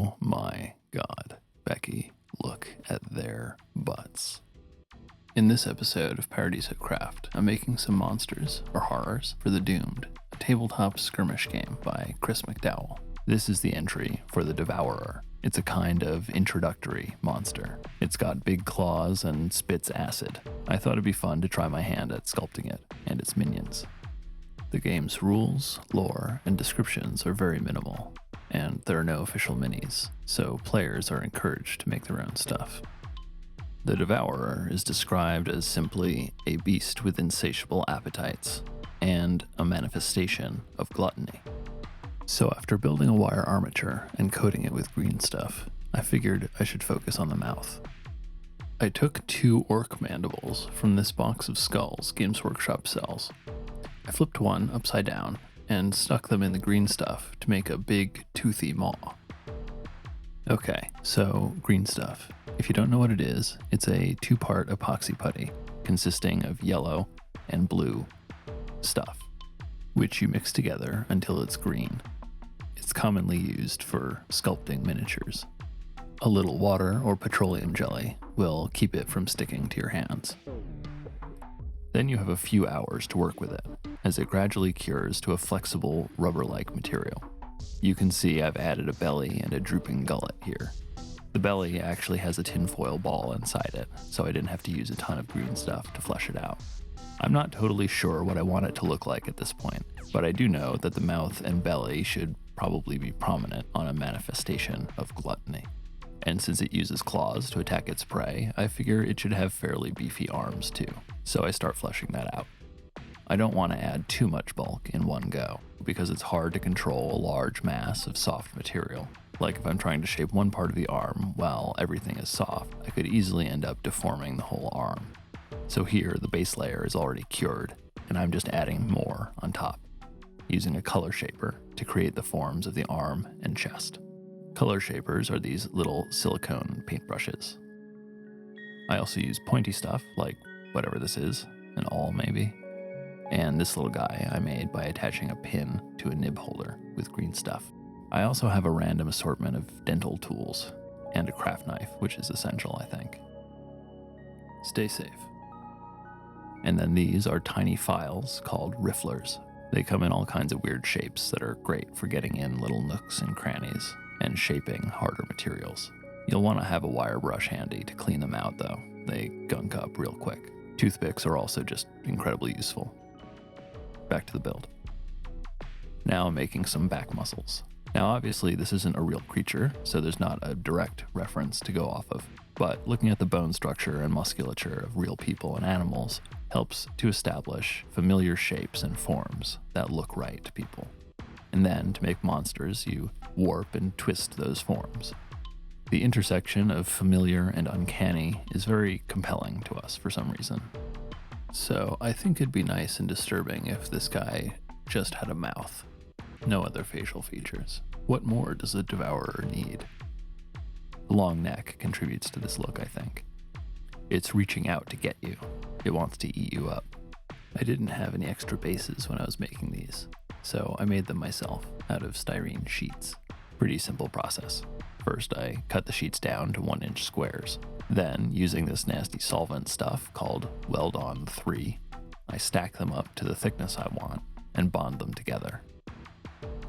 Oh my god, Becky, look at their butts. In this episode of Paradiso Craft, I'm making some monsters, or horrors, for The Doomed, a tabletop skirmish game by Chris McDowell. This is the entry for the Devourer. It's a kind of introductory monster. It's got big claws and spits acid. I thought it'd be fun to try my hand at sculpting it and its minions. The game's rules, lore, and descriptions are very minimal, and there are no official minis, so players are encouraged to make their own stuff. The Devourer is described as simply a beast with insatiable appetites and a manifestation of gluttony. So after building a wire armature and coating it with green stuff, I figured I should focus on the mouth. I took 2 orc mandibles from this box of skulls Games Workshop sells. I flipped one upside down and stuck them in the green stuff to make a big, toothy maw. Okay, so green stuff. If you don't know what it is, it's a 2-part epoxy putty consisting of yellow and blue stuff, which you mix together until it's green. It's commonly used for sculpting miniatures. A little water or petroleum jelly will keep it from sticking to your hands. Then you have a few hours to work with it, as it gradually cures to a flexible, rubber-like material. You can see I've added a belly and a drooping gullet here. The belly actually has a tinfoil ball inside it, so I didn't have to use a ton of green stuff to flesh it out. I'm not totally sure what I want it to look like at this point, but I do know that the mouth and belly should probably be prominent on a manifestation of gluttony. And since it uses claws to attack its prey, I figure it should have fairly beefy arms too, so I start fleshing that out. I don't want to add too much bulk in one go, because it's hard to control a large mass of soft material. Like if I'm trying to shape one part of the arm while everything is soft, I could easily end up deforming the whole arm. So here, the base layer is already cured, and I'm just adding more on top, using a color shaper to create the forms of the arm and chest. Color shapers are these little silicone paintbrushes. I also use pointy stuff, like whatever this is, an awl maybe, and this little guy I made by attaching a pin to a nib holder with green stuff. I also have a random assortment of dental tools, and a craft knife, which is essential, I think. Stay safe. And then these are tiny files called Rifflers. They come in all kinds of weird shapes that are great for getting in little nooks and crannies and shaping harder materials. You'll want to have a wire brush handy to clean them out though. They gunk up real quick. Toothpicks are also just incredibly useful. Back to the build. Now I'm making some back muscles. Now obviously this isn't a real creature, so there's not a direct reference to go off of, but looking at the bone structure and musculature of real people and animals helps to establish familiar shapes and forms that look right to people. And then, to make monsters, you warp and twist those forms. The intersection of familiar and uncanny is very compelling to us for some reason. So I think it'd be nice and disturbing if this guy just had a mouth. No other facial features. What more does a Devourer need? The long neck contributes to this look, I think. It's reaching out to get you. It wants to eat you up. I didn't have any extra bases when I was making these, so I made them myself out of styrene sheets. Pretty simple process. First, I cut the sheets down to 1-inch squares. Then, using this nasty solvent stuff called Weld-On 3, I stack them up to the thickness I want and bond them together.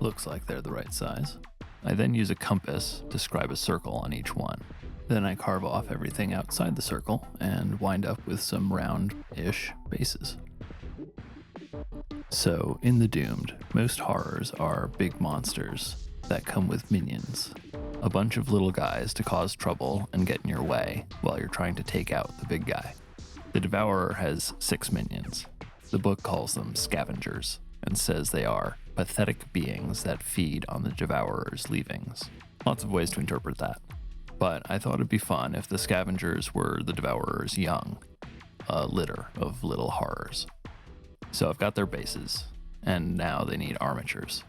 Looks like they're the right size. I then use a compass to scribe a circle on each one. Then I carve off everything outside the circle and wind up with some round-ish bases. So, in The Doomed, most horrors are big monsters that come with minions. A bunch of little guys to cause trouble and get in your way while you're trying to take out the big guy. The Devourer has 6 minions. The book calls them scavengers and says they are pathetic beings that feed on the Devourer's leavings. Lots of ways to interpret that. But I thought it'd be fun if the scavengers were the Devourer's young, a litter of little horrors. So I've got their bases, and now they need armatures.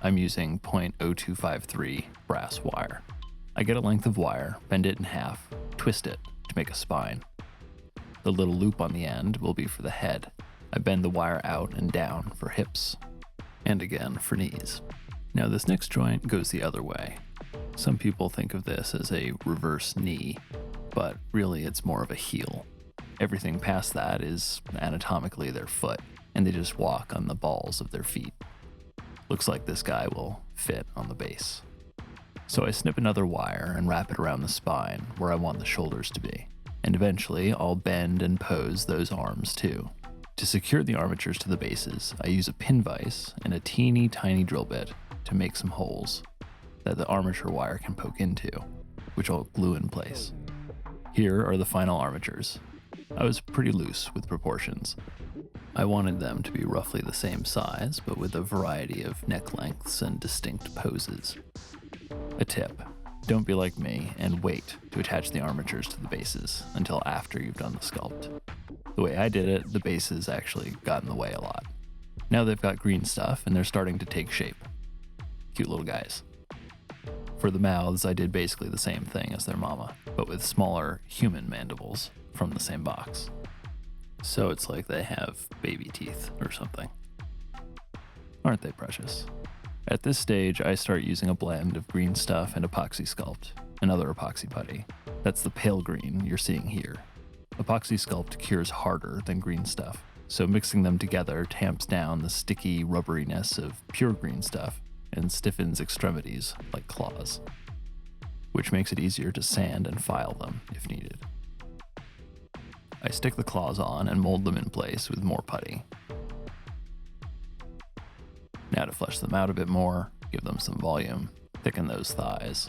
I'm using .0253 brass wire. I get a length of wire, bend it in half, twist it to make a spine. The little loop on the end will be for the head. I bend the wire out and down for hips, and again for knees. Now this next joint goes the other way. Some people think of this as a reverse knee, but really it's more of a heel. Everything past that is anatomically their foot, and they just walk on the balls of their feet. Looks like this guy will fit on the base. So I snip another wire and wrap it around the spine where I want the shoulders to be, and eventually I'll bend and pose those arms too. To secure the armatures to the bases, I use a pin vise and a teeny tiny drill bit to make some holes that the armature wire can poke into, which I'll glue in place. Here are the final armatures. I was pretty loose with proportions. I wanted them to be roughly the same size, but with a variety of neck lengths and distinct poses. A tip: don't be like me and wait to attach the armatures to the bases until after you've done the sculpt. The way I did it, the bases actually got in the way a lot. Now they've got green stuff and they're starting to take shape. Cute little guys. For the mouths, I did basically the same thing as their mama, but with smaller human mandibles from the same box. So it's like they have baby teeth or something. Aren't they precious? At this stage, I start using a blend of green stuff and Apoxie Sculpt, another epoxy putty. That's the pale green you're seeing here. Apoxie Sculpt cures harder than green stuff, so mixing them together tamps down the sticky rubberiness of pure green stuff and stiffens extremities like claws, which makes it easier to sand and file them if needed. I stick the claws on and mold them in place with more putty. Now to flesh them out a bit more, give them some volume, thicken those thighs.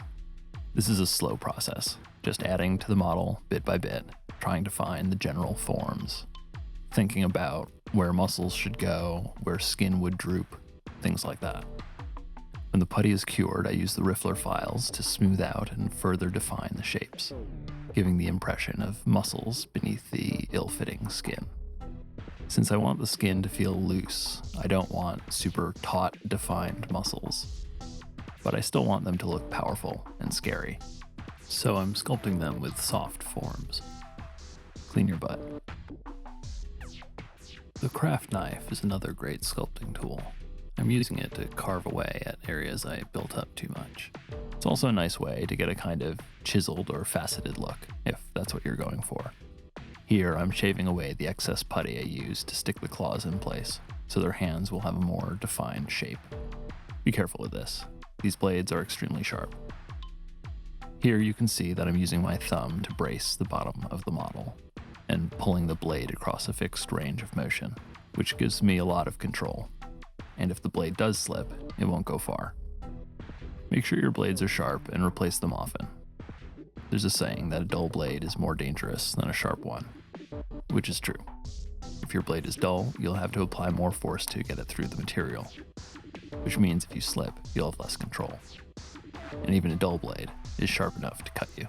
This is a slow process, just adding to the model bit by bit, trying to find the general forms, thinking about where muscles should go, where skin would droop, things like that. When the putty is cured, I use the Riffler files to smooth out and further define the shapes, giving the impression of muscles beneath the ill-fitting skin. Since I want the skin to feel loose, I don't want super taut, defined muscles, but I still want them to look powerful and scary. So I'm sculpting them with soft forms. Clean your butt. The craft knife is another great sculpting tool. I'm using it to carve away at areas I built up too much. It's also a nice way to get a kind of chiseled or faceted look, if that's what you're going for. Here, I'm shaving away the excess putty I used to stick the claws in place, so their hands will have a more defined shape. Be careful with this. These blades are extremely sharp. Here you can see that I'm using my thumb to brace the bottom of the model, and pulling the blade across a fixed range of motion, which gives me a lot of control. And if the blade does slip, it won't go far. Make sure your blades are sharp and replace them often. There's a saying that a dull blade is more dangerous than a sharp one, which is true. If your blade is dull, you'll have to apply more force to get it through the material, which means if you slip, you'll have less control. And even a dull blade is sharp enough to cut you.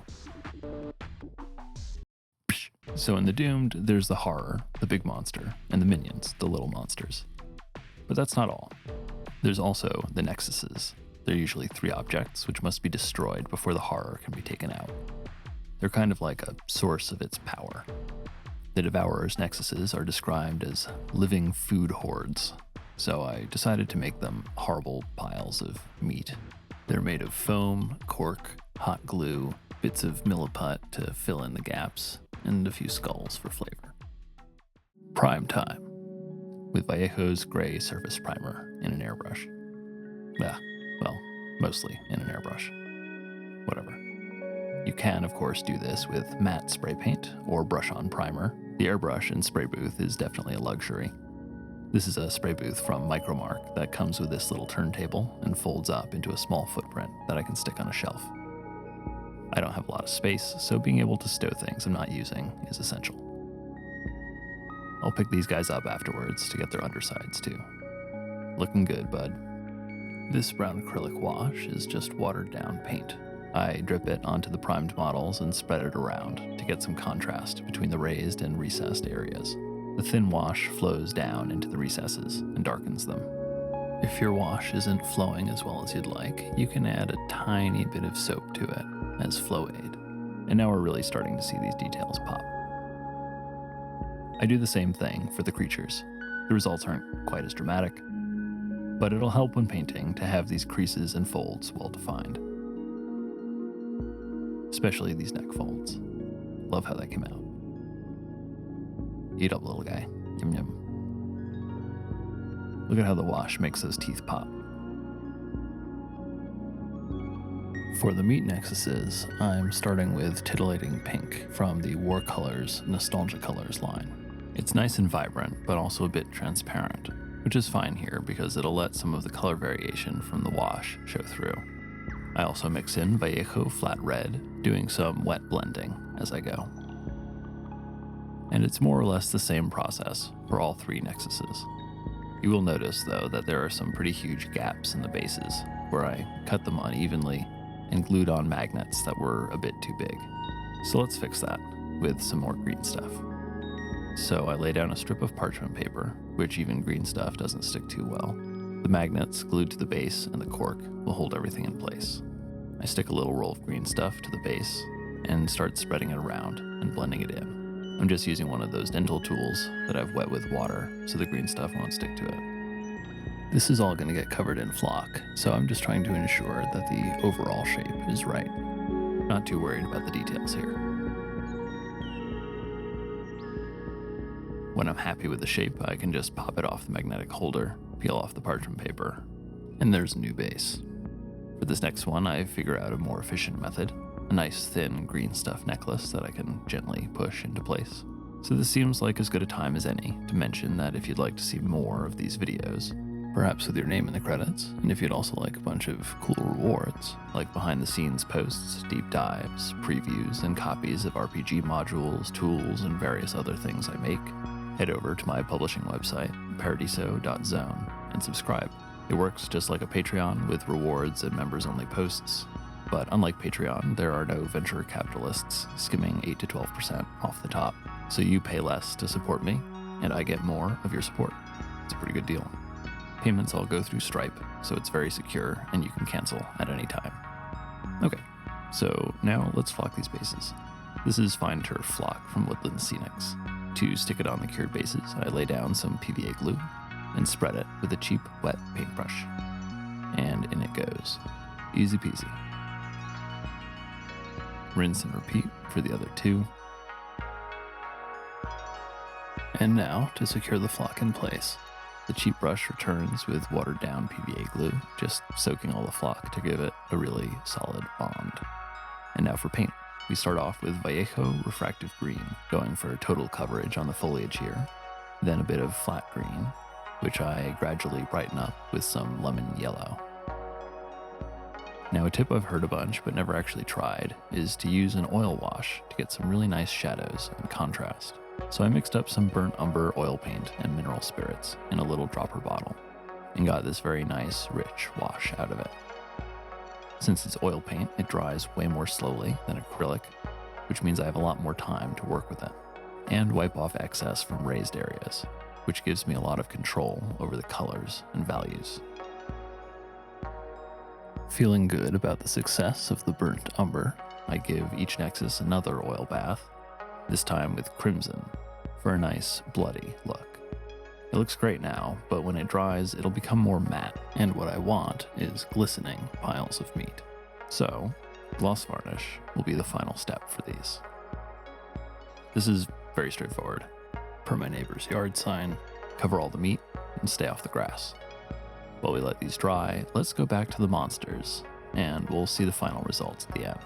So in the Doomed, there's the horror, the big monster, and the minions, the little monsters. But that's not all. There's also the Nexuses. They're usually 3 objects, which must be destroyed before the horror can be taken out. They're kind of like a source of its power. The Devourers' Nexuses are described as living food hordes, so I decided to make them horrible piles of meat. They're made of foam, cork, hot glue, bits of milliput to fill in the gaps, and a few skulls for flavor. Prime time, with Vallejo's Grey surface primer in an airbrush. Well, mostly in an airbrush. Whatever. You can, of course, do this with matte spray paint or brush-on primer. The airbrush and spray booth is definitely a luxury. This is a spray booth from Micromark that comes with this little turntable and folds up into a small footprint that I can stick on a shelf. I don't have a lot of space, so being able to stow things I'm not using is essential. I'll pick these guys up afterwards to get their undersides too. Looking good, bud. This brown acrylic wash is just watered down paint. I drip it onto the primed models and spread it around to get some contrast between the raised and recessed areas. The thin wash flows down into the recesses and darkens them. If your wash isn't flowing as well as you'd like, you can add a tiny bit of soap to it as flow aid. And now we're really starting to see these details pop. I do the same thing for the creatures. The results aren't quite as dramatic, but it'll help when painting to have these creases and folds well defined. especially these neck folds. Love how that came out. Eat up, little guy. Yum yum. Look at how the wash makes those teeth pop. For the meat Nexuses, I'm starting with Titillating Pink from the Warcolours Nostalgia Colors line. It's nice and vibrant, but also a bit transparent, which is fine here because it'll let some of the color variation from the wash show through. I also mix in Vallejo Flat Red, doing some wet blending as I go. And it's more or less the same process for all three Nexuses. You will notice, though, that there are some pretty huge gaps in the bases, where I cut them unevenly and glued on magnets that were a bit too big. So let's fix that with some more green stuff. So I lay down a strip of parchment paper, which even green stuff doesn't stick too well. The magnets glued to the base and the cork will hold everything in place. I stick a little roll of green stuff to the base and start spreading it around and blending it in. I'm just using one of those dental tools that I've wet with water so the green stuff won't stick to it. This is all going to get covered in flock, so I'm just trying to ensure that the overall shape is right. Not too worried about the details here. When I'm happy with the shape, I can just pop it off the magnetic holder, peel off the parchment paper, and there's a new base. For this next one, I figure out a more efficient method. A nice thin green stuff necklace that I can gently push into place. So this seems like as good a time as any to mention that if you'd like to see more of these videos, perhaps with your name in the credits, and if you'd also like a bunch of cool rewards, like behind the scenes posts, deep dives, previews, and copies of RPG modules, tools, and various other things I make, head over to my publishing website, paradiso.zone, and subscribe. It works just like a Patreon with rewards and members-only posts. But unlike Patreon, there are no venture capitalists skimming 8 to 12% off the top. So you pay less to support me, and I get more of your support. It's a pretty good deal. Payments all go through Stripe, so it's very secure, and you can cancel at any time. Okay, so now let's flock these bases. This is fine turf flock from Woodland Scenics. To stick it on the cured bases, I lay down some PVA glue and spread it with a cheap, wet paintbrush. And in it goes. Easy peasy. Rinse and repeat for the other two. And now, to secure the flock in place, the cheap brush returns with watered down PVA glue, just soaking all the flock to give it a really solid bond. And now for paint. We start off with Vallejo Refractive Green, going for total coverage on the foliage here, then a bit of flat green, which I gradually brighten up with some lemon yellow. Now, a tip I've heard a bunch but never actually tried is to use an oil wash to get some really nice shadows and contrast. So I mixed up some burnt umber oil paint and mineral spirits in a little dropper bottle and got this very nice, rich wash out of it. Since it's oil paint, it dries way more slowly than acrylic, which means I have a lot more time to work with it and wipe off excess from raised areas, which gives me a lot of control over the colors and values. Feeling good about the success of the burnt umber, I give each Nexus another oil bath, this time with crimson, for a nice bloody look. It looks great now, but when it dries, it'll become more matte, and what I want is glistening piles of meat. So, gloss varnish will be the final step for these. This is very straightforward. Per my neighbor's yard sign, cover all the meat and stay off the grass. While we let these dry, let's go back to the monsters, and we'll see the final results at the end.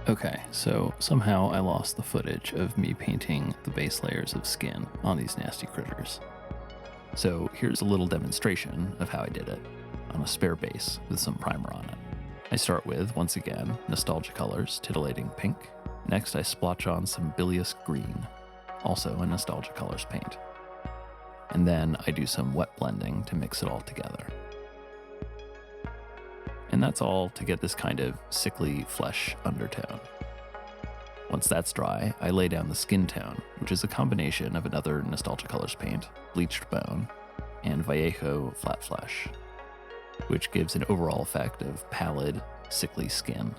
Okay, so somehow I lost the footage of me painting the base layers of skin on these nasty critters. So here's a little demonstration of how I did it, on a spare base with some primer on it. I start with, once again, Nostalgia Colors Titillating Pink. Next I splotch on some Bilious Green, also a Nostalgia Colors paint. And then I do some wet blending to mix it all together. And that's all to get this kind of sickly flesh undertone. Once that's dry, I lay down the skin tone, which is a combination of another Nostalgia Colors paint, Bleached Bone, and Vallejo Flat Flesh, which gives an overall effect of pallid, sickly skin.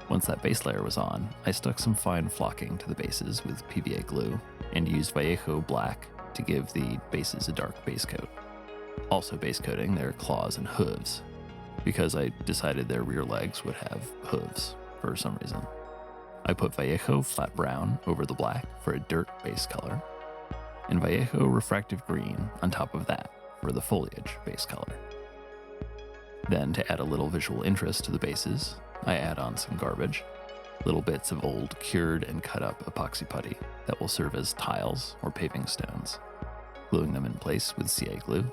Once that base layer was on, I stuck some fine flocking to the bases with PVA glue and used Vallejo Black to give the bases a dark base coat. Also base coating their claws and hooves, because I decided their rear legs would have hooves for some reason. I put Vallejo flat brown over the black for a dirt base color, and Vallejo refractive green on top of that for the foliage base color. Then, to add a little visual interest to the bases, I add on some garbage, little bits of old cured and cut up epoxy putty that will serve as tiles or paving stones, gluing them in place with CA glue.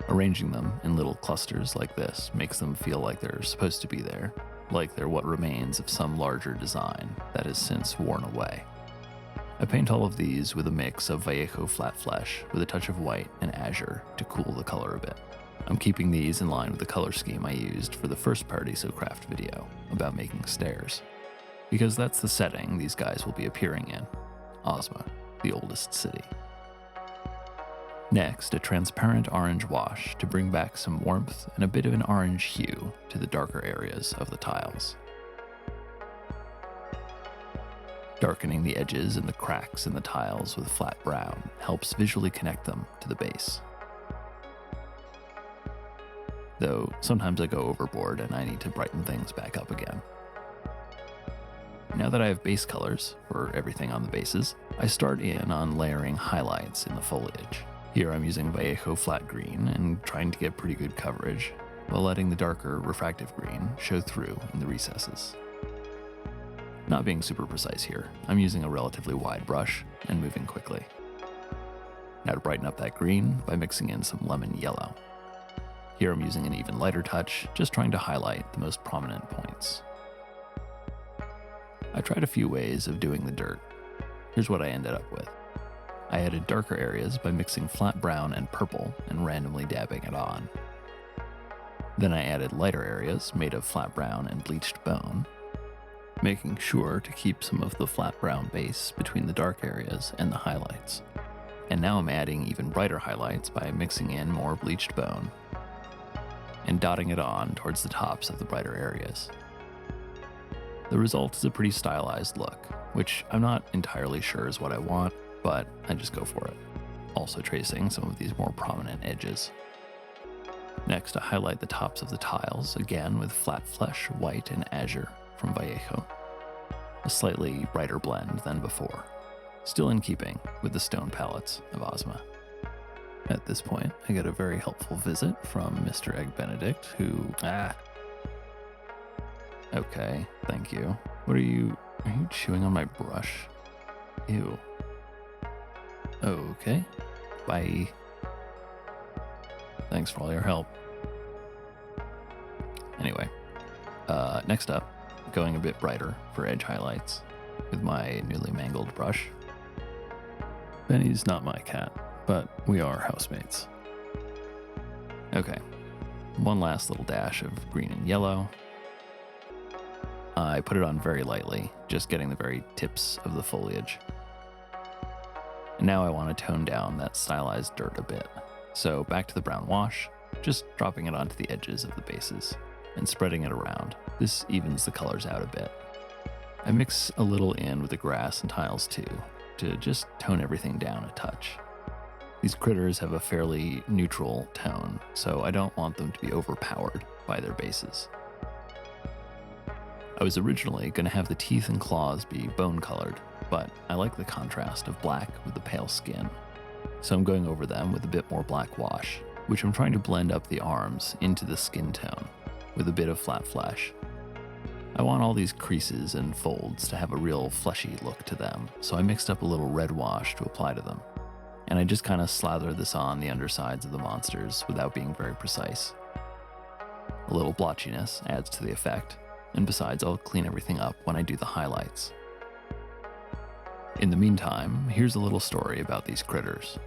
Arranging them in little clusters like this makes them feel like they're supposed to be there, like they're what remains of some larger design that has since worn away. I paint all of these with a mix of Vallejo flat flesh with a touch of white and azure to cool the color a bit. I'm keeping these in line with the color scheme I used for the first Paradiso Craft video about making stairs, because that's the setting these guys will be appearing in, Ozma, the oldest city. Next, a transparent orange wash to bring back some warmth and a bit of an orange hue to the darker areas of the tiles. Darkening the edges and the cracks in the tiles with flat brown helps visually connect them to the base. Though sometimes I go overboard and I need to brighten things back up again. Now that I have base colors for everything on the bases, I start in on layering highlights in the foliage. Here I'm using Vallejo flat green and trying to get pretty good coverage, while letting the darker refractive green show through in the recesses. Not being super precise here, I'm using a relatively wide brush and moving quickly. Now to brighten up that green by mixing in some lemon yellow. Here I'm using an even lighter touch, just trying to highlight the most prominent points. I tried a few ways of doing the dirt. Here's what I ended up with. I added darker areas by mixing flat brown and purple and randomly dabbing it on. Then I added lighter areas made of flat brown and bleached bone, making sure to keep some of the flat brown base between the dark areas and the highlights. And now I'm adding even brighter highlights by mixing in more bleached bone and dotting it on towards the tops of the brighter areas. The result is a pretty stylized look, which I'm not entirely sure is what I want, but I just go for it. Also tracing some of these more prominent edges. Next, I highlight the tops of the tiles, again with flat flesh, white, and azure from Vallejo. A slightly brighter blend than before, still in keeping with the stone palettes of Ozma. At this point, I get a very helpful visit from Mr. Egg Benedict, who... Okay, thank you. What are you chewing on my brush? Ew. Okay, bye. Thanks for all your help. Anyway, next up, going a bit brighter for edge highlights with my newly mangled brush. Benny's not my cat, but we are housemates. Okay, one last little dash of green and yellow. I put it on very lightly, just getting the very tips of the foliage. And now I want to tone down that stylized dirt a bit. So back to the brown wash, just dropping it onto the edges of the bases and spreading it around. This evens the colors out a bit. I mix a little in with the grass and tiles too, to just tone everything down a touch. These critters have a fairly neutral tone, so I don't want them to be overpowered by their bases. I was originally going to have the teeth and claws be bone colored, but I like the contrast of black with the pale skin. So I'm going over them with a bit more black wash, which I'm trying to blend up the arms into the skin tone with a bit of flat flesh. I want all these creases and folds to have a real fleshy look to them, so I mixed up a little red wash to apply to them. And I just kind of slather this on the undersides of the monsters without being very precise. A little blotchiness adds to the effect, and besides, I'll clean everything up when I do the highlights. In the meantime, here's a little story about these critters.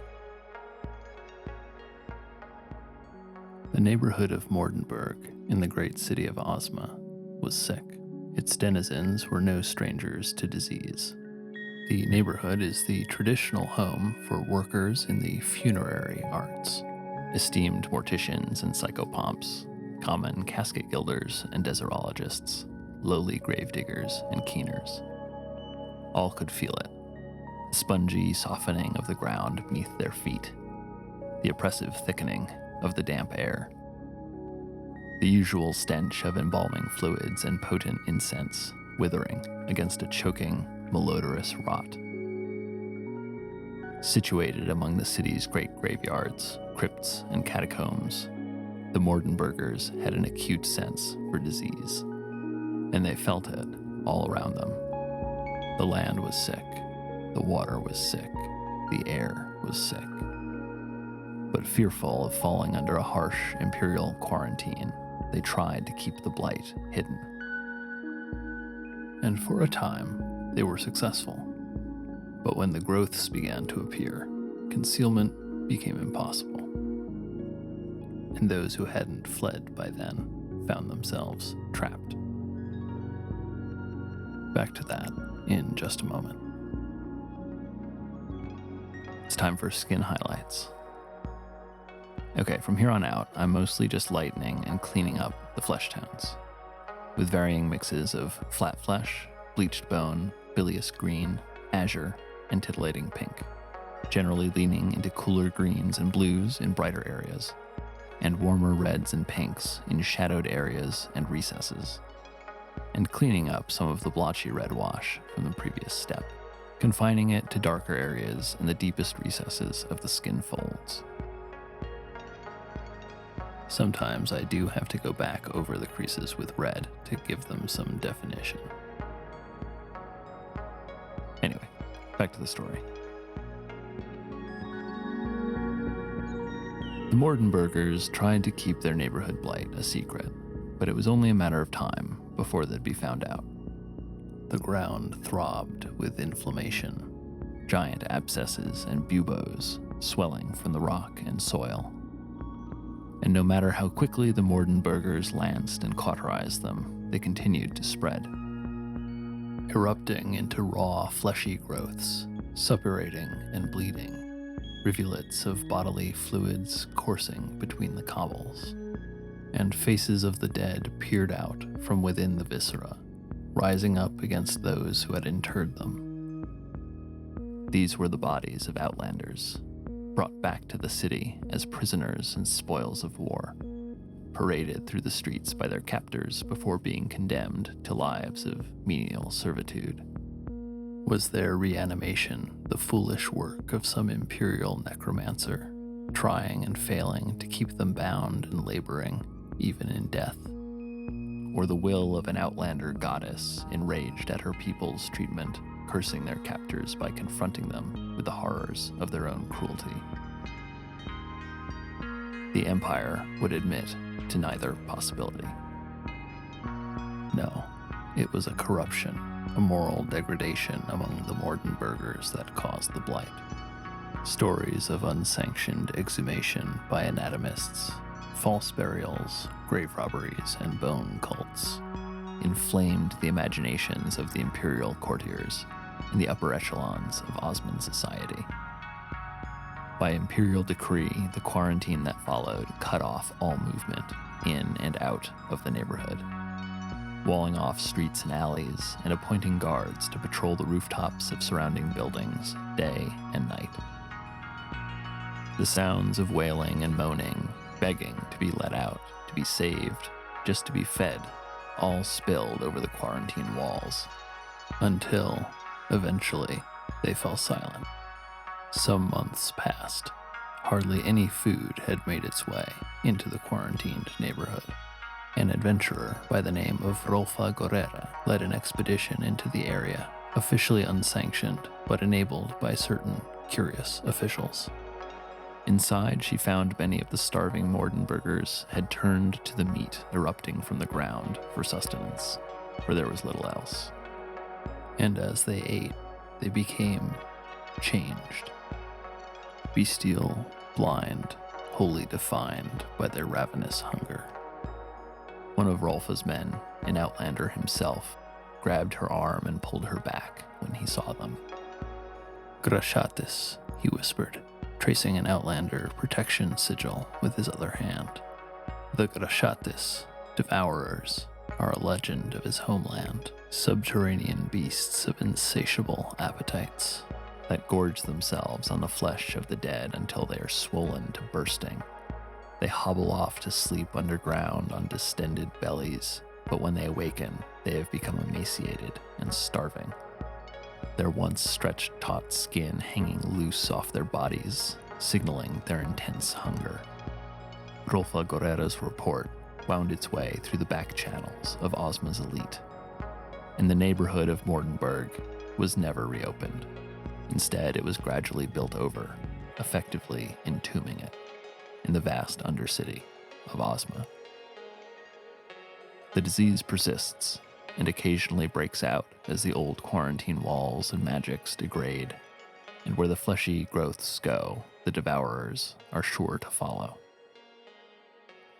The neighborhood of Mordenburg, in the great city of Ozma, was sick. Its denizens were no strangers to disease. The neighborhood is the traditional home for workers in the funerary arts, esteemed morticians and psychopomps, common casket gilders and deserologists, lowly gravediggers and keeners. All could feel it. The spongy softening of the ground beneath their feet, the oppressive thickening of the damp air. The usual stench of embalming fluids and potent incense withering against a choking, malodorous rot. Situated among the city's great graveyards, crypts, and catacombs, the Mordenbergers had an acute sense for disease, and they felt it all around them. The land was sick, the water was sick, the air was sick. But fearful of falling under a harsh imperial quarantine, they tried to keep the blight hidden. And for a time, they were successful. But when the growths began to appear, concealment became impossible. And those who hadn't fled by then found themselves trapped. Back to that in just a moment. It's time for skin highlights. Okay, from here on out, I'm mostly just lightening and cleaning up the flesh tones, with varying mixes of flat flesh, bleached bone, bilious green, azure, and titillating pink, generally leaning into cooler greens and blues in brighter areas, and warmer reds and pinks in shadowed areas and recesses, and cleaning up some of the blotchy red wash from the previous step, confining it to darker areas in the deepest recesses of the skin folds. Sometimes I do have to go back over the creases with red to give them some definition. Anyway, back to the story. The Mordenbergers tried to keep their neighborhood blight a secret, but it was only a matter of time before they'd be found out. The ground throbbed with inflammation, giant abscesses and buboes swelling from the rock and soil. And no matter how quickly the Mordenbergers lanced and cauterized them, they continued to spread, erupting into raw, fleshy growths, suppurating and bleeding, rivulets of bodily fluids coursing between the cobbles, and faces of the dead peered out from within the viscera, rising up against those who had interred them. These were the bodies of outlanders, brought back to the city as prisoners and spoils of war, paraded through the streets by their captors before being condemned to lives of menial servitude. Was their reanimation the foolish work of some imperial necromancer, trying and failing to keep them bound and laboring, even in death? Or the will of an outlander goddess enraged at her people's treatment, cursing their captors by confronting them with the horrors of their own cruelty? The Empire would admit to neither possibility. No, it was a corruption, a moral degradation among the Mordenbergers that caused the blight. Stories of unsanctioned exhumation by anatomists, false burials, grave robberies, and bone cults inflamed the imaginations of the imperial courtiers in the upper echelons of Osman society. By imperial decree, the quarantine that followed cut off all movement in and out of the neighborhood, walling off streets and alleys and appointing guards to patrol the rooftops of surrounding buildings day and night. The sounds of wailing and moaning, begging to be let out, to be saved, just to be fed, all spilled over the quarantine walls, until, eventually, they fell silent. Some months passed. Hardly any food had made its way into the quarantined neighborhood. An adventurer by the name of Rolfa Gorera led an expedition into the area, officially unsanctioned, but enabled by certain curious officials. Inside, she found many of the starving Mordenbergers had turned to the meat erupting from the ground for sustenance, for there was little else. And as they ate, they became changed. Bestial, blind, wholly defined by their ravenous hunger. One of Rolfa's men, an outlander himself, grabbed her arm and pulled her back when he saw them. "Grashatis," he whispered, tracing an outlander protection sigil with his other hand. The Grashatis, Devourers, are a legend of his homeland, subterranean beasts of insatiable appetites that gorge themselves on the flesh of the dead until they are swollen to bursting, They hobble off to sleep underground on distended bellies, but when they awaken, they have become emaciated and starving. Their once stretched taut skin hanging loose off their bodies, signaling their intense hunger. Olfa Guerrera's report wound its way through the back channels of Ozma's elite, and the neighborhood of Mortenberg was never reopened. Instead, it was gradually built over, effectively entombing it in the vast undercity of Ozma. The disease persists and occasionally breaks out as the old quarantine walls and magics degrade, and where the fleshy growths go, the Devourers are sure to follow.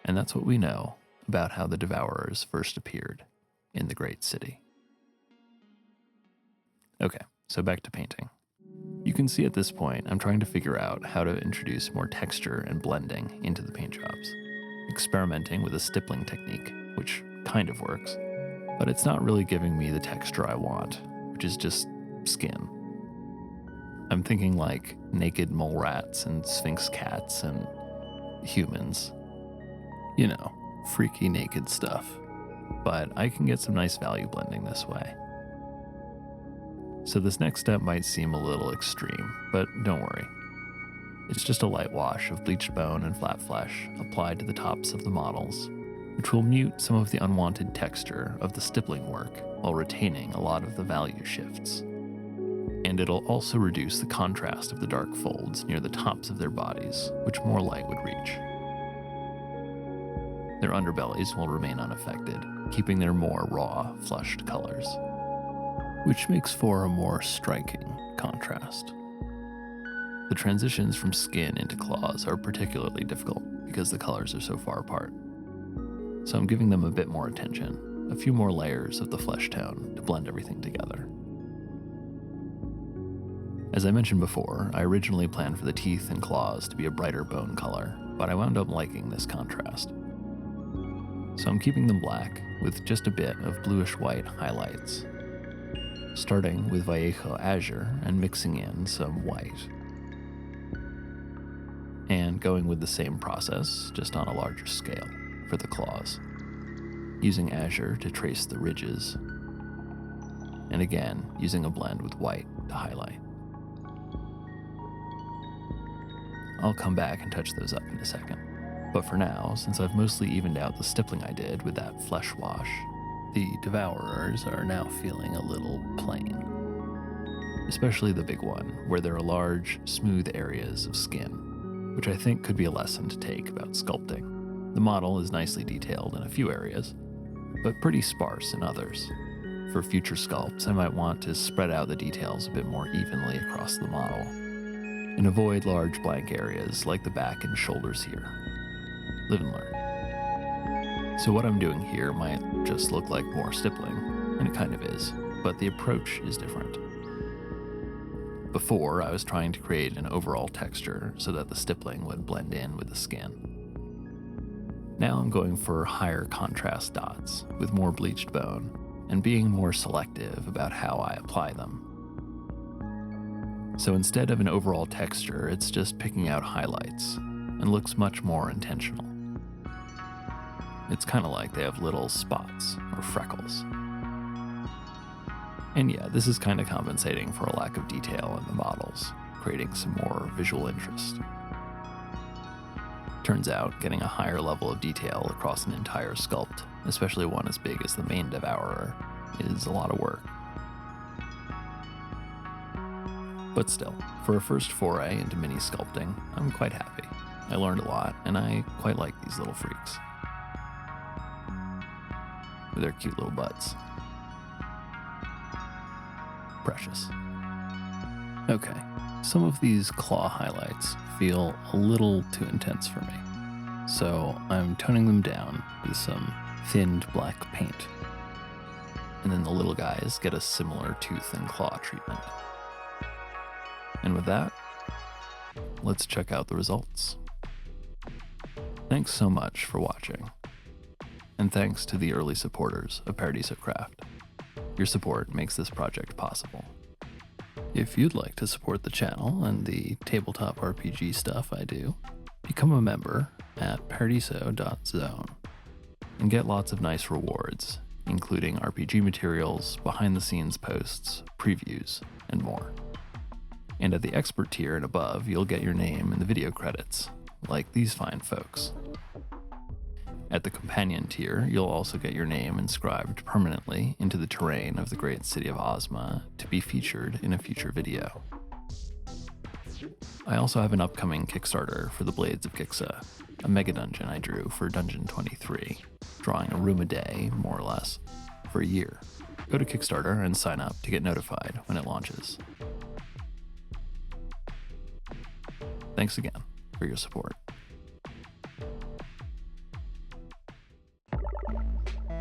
And that's what we know about how the Devourers first appeared in the Great City. Okay, so back to painting. You can see at this point I'm trying to figure out how to introduce more texture and blending into the paint jobs, experimenting with a stippling technique, which kind of works, but it's not really giving me the texture I want, which is just skin. I'm thinking like naked mole rats and sphinx cats and humans. You know, freaky naked stuff, but I can get some nice value blending this way. So this next step might seem a little extreme, but don't worry. It's just a light wash of bleached bone and flat flesh applied to the tops of the models, which will mute some of the unwanted texture of the stippling work while retaining a lot of the value shifts. And it'll also reduce the contrast of the dark folds near the tops of their bodies, which more light would reach. Their underbellies will remain unaffected, keeping their more raw, flushed colors, which makes for a more striking contrast. The transitions from skin into claws are particularly difficult because the colors are so far apart. So I'm giving them a bit more attention, a few more layers of the flesh tone to blend everything together. As I mentioned before, I originally planned for the teeth and claws to be a brighter bone color, but I wound up liking this contrast. So I'm keeping them black with just a bit of bluish-white highlights, starting with Vallejo Azure and mixing in some white, and going with the same process, just on a larger scale, for the claws, using Azure to trace the ridges, and again, using a blend with white to highlight. I'll come back and touch those up in a second. But for now, since I've mostly evened out the stippling I did with that flesh wash, the Devourers are now feeling a little plain. Especially the big one, where there are large, smooth areas of skin, which I think could be a lesson to take about sculpting. The model is nicely detailed in a few areas, but pretty sparse in others. For future sculpts, I might want to spread out the details a bit more evenly across the model, and avoid large blank areas like the back and shoulders here. Live and learn. So what I'm doing here might just look like more stippling, and it kind of is, but the approach is different. Before, I was trying to create an overall texture so that the stippling would blend in with the skin. Now I'm going for higher contrast dots with more bleached bone, and being more selective about how I apply them. So instead of an overall texture, it's just picking out highlights, and looks much more intentional. It's kind of like they have little spots or freckles. And yeah, this is kind of compensating for a lack of detail in the models, creating some more visual interest. Turns out, getting a higher level of detail across an entire sculpt, especially one as big as the main Devourer, is a lot of work. But still, for a first foray into mini sculpting, I'm quite happy. I learned a lot, and I quite like these little freaks with their cute little butts. Precious. Okay, some of these claw highlights feel a little too intense for me, so I'm toning them down with some thinned black paint. And then the little guys get a similar tooth and claw treatment. And with that, let's check out the results. Thanks so much for watching. And thanks to the early supporters of Paradiso Craft. Your support makes this project possible. If you'd like to support the channel and the tabletop RPG stuff I do, become a member at paradiso.zone and get lots of nice rewards, including RPG materials, behind-the-scenes posts, previews, and more. And at the expert tier and above, you'll get your name in the video credits, like these fine folks. At the companion tier, you'll also get your name inscribed permanently into the terrain of the great city of Ozma to be featured in a future video. I also have an upcoming Kickstarter for the Blades of Gixa, a mega dungeon I drew for Dungeon 23, drawing a room a day, more or less, for a year. Go to Kickstarter and sign up to get notified when it launches. Thanks again for your support.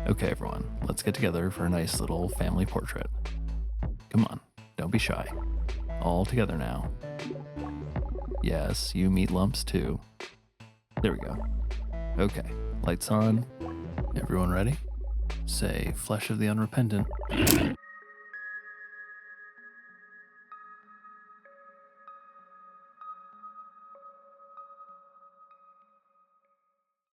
Okay, everyone, let's get together for a nice little family portrait. Come on, don't be shy. All together now. Yes, you meat lumps too. There we go. Okay, lights on. Everyone ready? Say, flesh of the unrepentant.